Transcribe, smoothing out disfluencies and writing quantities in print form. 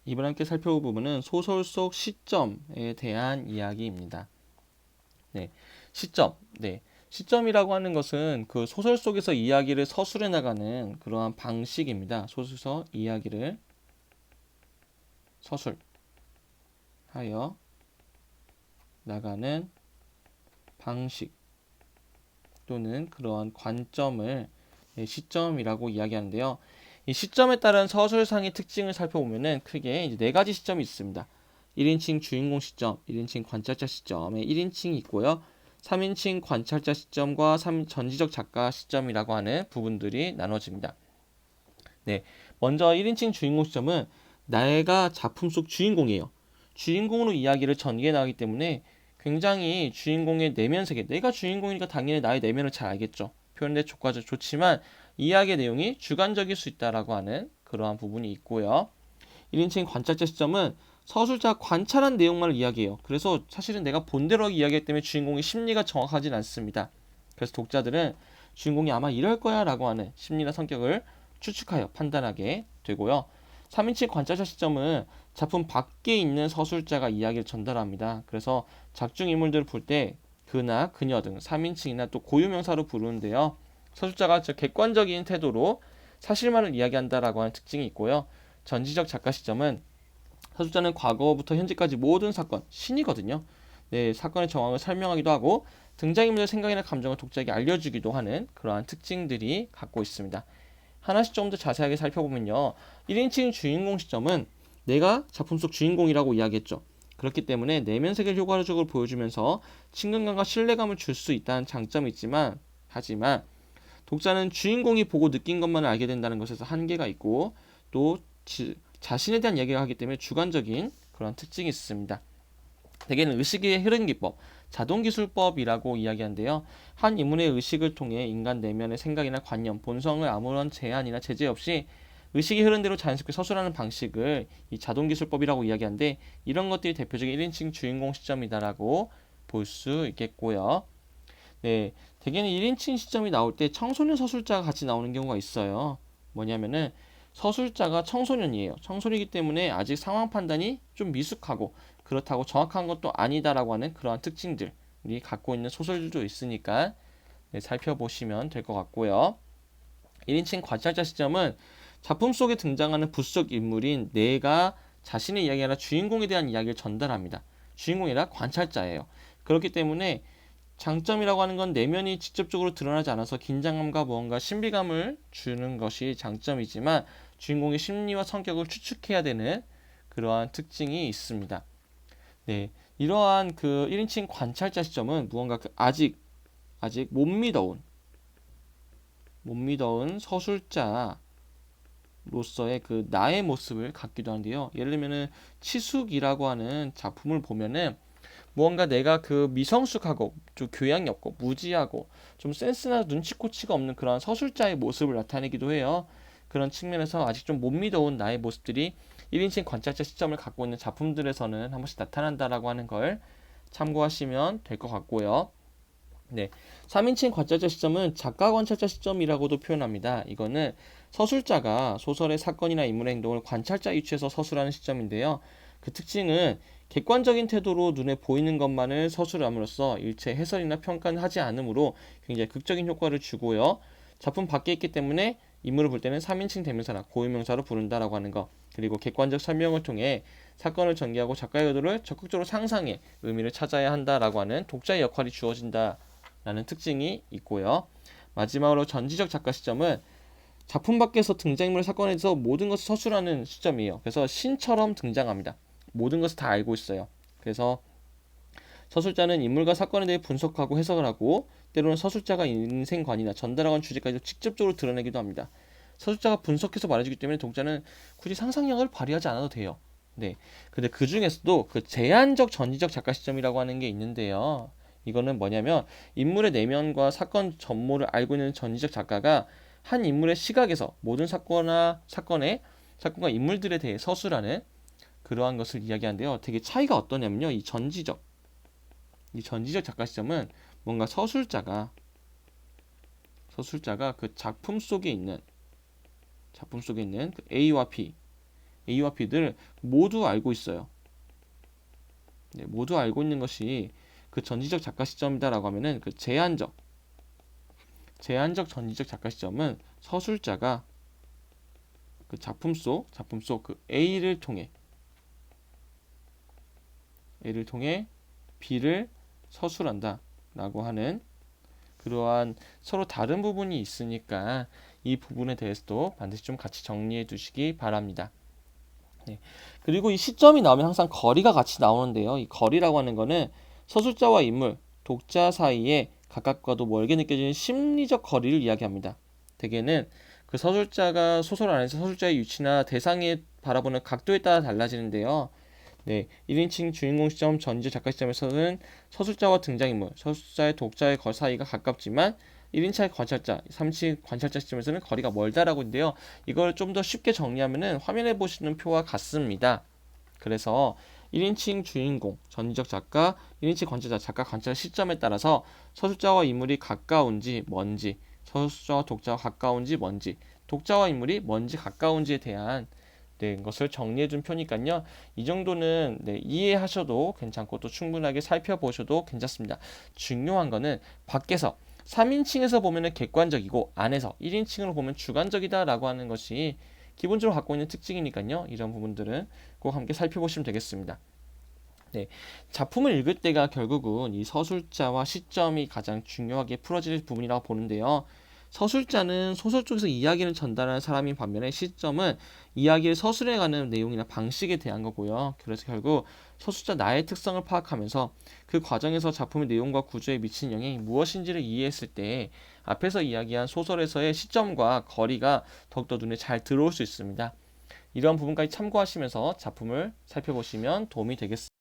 이번에 함께 살펴볼 부분은 소설 속 시점에 대한 이야기입니다. 네, 시점. 네, 시점이라고 하는 것은 그 소설 속에서 이야기를 서술해 나가는 그러한 방식입니다. 소설서 이야기를 서술하여 나가는 방식 또는 그러한 관점을 시점이라고 이야기하는데요. 이 시점에 따른 서술상의 특징을 살펴보면은 크게 이제 네 가지 시점이 있습니다. 1인칭 주인공 시점, 1인칭 관찰자 시점에 1인칭이 있고요. 3인칭 관찰자 시점과 전지적 작가 시점이라고 하는 부분들이 나눠집니다. 네, 먼저 1인칭 주인공 시점은 내가 작품 속 주인공이에요. 주인공으로 이야기를 전개해 나가기 때문에 굉장히 주인공의 내면 세계, 내가 주인공이니까 당연히 나의 내면을 잘 알겠죠. 표현대 조과적 좋지만 이야기의 내용이 주관적일 수 있다라고 하는 그러한 부분이 있고요. 1인칭 관찰자 시점은 서술자가 관찰한 내용만을 이야기해요. 그래서 사실은 내가 본대로 이야기하기 때문에 주인공의 심리가 정확하진 않습니다. 그래서 독자들은 주인공이 아마 이럴 거야 라고 하는 심리나 성격을 추측하여 판단하게 되고요. 3인칭 관찰자 시점은 작품 밖에 있는 서술자가 이야기를 전달합니다. 그래서 작중 인물들을 볼 때 그나 그녀 등 3인칭이나 또 고유명사로 부르는데요. 서술자가 객관적인 태도로 사실만을 이야기한다라고 하는 특징이 있고요. 전지적 작가 시점은 서술자는 과거부터 현재까지 모든 사건, 신이거든요. 네, 사건의 정황을 설명하기도 하고 등장인물의 생각이나 감정을 독자에게 알려주기도 하는 그러한 특징들이 갖고 있습니다. 하나씩 좀 더 자세하게 살펴보면요. 1인칭 주인공 시점은 내가 작품 속 주인공이라고 이야기했죠. 그렇기 때문에 내면 세계를 효과적으로 보여주면서 친근감과 신뢰감을 줄 수 있다는 장점이 있지만 하지만 독자는 주인공이 보고 느낀 것만을 알게 된다는 것에서 한계가 있고 또 자신에 대한 이야기를 하기 때문에 주관적인 그런 특징이 있습니다. 대개는 의식의 흐름 기법, 자동기술법이라고 이야기하는데요. 한 인물의 의식을 통해 인간 내면의 생각이나 관념, 본성을 아무런 제한이나 제재 없이 의식이 흐른 대로 자연스럽게 서술하는 방식을 이 자동기술법이라고 이야기하는데 이런 것들이 대표적인 1인칭 주인공 시점이다라고 볼 수 있겠고요. 네, 대개는 1인칭 시점이 나올 때 청소년 서술자가 같이 나오는 경우가 있어요. 뭐냐면은 서술자가 청소년이에요. 청소년이기 때문에 아직 상황 판단이 좀 미숙하고 그렇다고 정확한 것도 아니다라고 하는 그러한 특징들이 갖고 있는 소설들도 있으니까 네, 살펴보시면 될 것 같고요. 1인칭 관찰자 시점은 작품 속에 등장하는 부수적 인물인 내가 자신의 이야기 아니라 주인공에 대한 이야기를 전달합니다. 주인공이라 관찰자예요. 그렇기 때문에 장점이라고 하는 건 내면이 직접적으로 드러나지 않아서 긴장감과 무언가 신비감을 주는 것이 장점이지만 주인공의 심리와 성격을 추측해야 되는 그러한 특징이 있습니다. 네, 이러한 그 1인칭 관찰자 시점은 무언가 아직 못 믿어온 서술자로서의 그 나의 모습을 갖기도 하는데요. 예를 들면은 치숙이라고 하는 작품을 보면은 무언가 내가 그 미성숙하고 좀 교양이 없고 무지하고 좀 센스나 눈치코치가 없는 그런 서술자의 모습을 나타내기도 해요. 그런 측면에서 아직 좀 못 믿어온 나의 모습들이 1인칭 관찰자 시점을 갖고 있는 작품들에서는 한 번씩 나타난다라고 하는 걸 참고하시면 될 것 같고요. 네, 3인칭 관찰자 시점은 작가 관찰자 시점이라고도 표현합니다. 이거는 서술자가 소설의 사건이나 인물의 행동을 관찰자 위치에서 서술하는 시점인데요. 그 특징은 객관적인 태도로 눈에 보이는 것만을 서술함으로써 일체 해설이나 평가는 하지 않으므로 굉장히 극적인 효과를 주고요. 작품 밖에 있기 때문에 인물을 볼 때는 3인칭 대명사나 고유명사로 부른다라고 하는 것. 그리고 객관적 설명을 통해 사건을 전개하고 작가의 의도를 적극적으로 상상해 의미를 찾아야 한다라고 하는 독자의 역할이 주어진다. 라는 특징이 있고요. 마지막으로 전지적 작가 시점은 작품 밖에서 등장인물 사건에서 모든 것을 서술하는 시점이에요. 그래서 신처럼 등장합니다. 모든 것을 다 알고 있어요. 그래서 서술자는 인물과 사건에 대해 분석하고 해석을 하고 때로는 서술자가 인생관이나 전달하는 주제까지도 직접적으로 드러내기도 합니다. 서술자가 분석해서 말해주기 때문에 독자는 굳이 상상력을 발휘하지 않아도 돼요. 네. 근데 그 중에서도 그 제한적 전지적 작가 시점이라고 하는 게 있는데요. 이거는 뭐냐면 인물의 내면과 사건 전모를 알고 있는 전지적 작가가 한 인물의 시각에서 모든 사건과 인물들에 대해 서술하는 그러한 것을 이야기하는데요. 되게 차이가 어떠냐면요. 이 전지적 작가 시점은 뭔가 서술자가 그 작품 속에 있는 그 A와 B A와 B들 모두 알고 있어요. 네, 모두 알고 있는 것이 그 전지적 작가 시점이다라고 하면은 그 제한적 전지적 작가 시점은 서술자가 그 작품 속 그 A를 통해 B를 서술한다라고 하는 그러한 서로 다른 부분이 있으니까 이 부분에 대해서도 반드시 좀 같이 정리해 두시기 바랍니다. 네. 그리고 이 시점이 나오면 항상 거리가 같이 나오는데요. 이 거리라고 하는 거는 서술자와 인물, 독자 사이에 가깝고도 멀게 느껴지는 심리적 거리를 이야기합니다. 대개는 그 서술자가 소설 안에서 서술자의 위치나 대상이 바라보는 각도에 따라 달라지는데요. 네, 1인칭 주인공 시점, 전지적 작가 시점에서는 서술자와 등장인물, 서술자의 독자의 사이가 가깝지만 1인칭 관찰자, 3인칭 관찰자 시점에서는 거리가 멀다라고 있는데요. 이걸 좀 더 쉽게 정리하면은 화면에 보시는 표와 같습니다. 그래서 1인칭 주인공, 전지적 작가, 1인칭 관찰자, 작가 관찰 시점에 따라서 서술자와 인물이 가까운지 먼지, 서술자와 독자와 가까운지 먼지, 독자와 인물이 먼지 가까운지에 대한 것을 정리해 준 표니까요. 이 정도는 이해하셔도 괜찮고 또 충분하게 살펴보셔도 괜찮습니다. 중요한 거는 밖에서 3인칭에서 보면 객관적이고 안에서 1인칭으로 보면 주관적이다라고 하는 것이 기본적으로 갖고 있는 특징이니까요. 이런 부분들은 꼭 함께 살펴보시면 되겠습니다. 네, 작품을 읽을 때가 결국은 이 서술자와 시점이 가장 중요하게 풀어질 부분이라고 보는데요. 서술자는 소설 쪽에서 이야기를 전달하는 사람인 반면에 시점은 이야기를 서술해가는 내용이나 방식에 대한 거고요. 그래서 결국 서술자 나의 특성을 파악하면서 그 과정에서 작품의 내용과 구조에 미친 영향이 무엇인지를 이해했을 때 앞에서 이야기한 소설에서의 시점과 거리가 더욱더 눈에 잘 들어올 수 있습니다. 이런 부분까지 참고하시면서 작품을 살펴보시면 도움이 되겠습니다.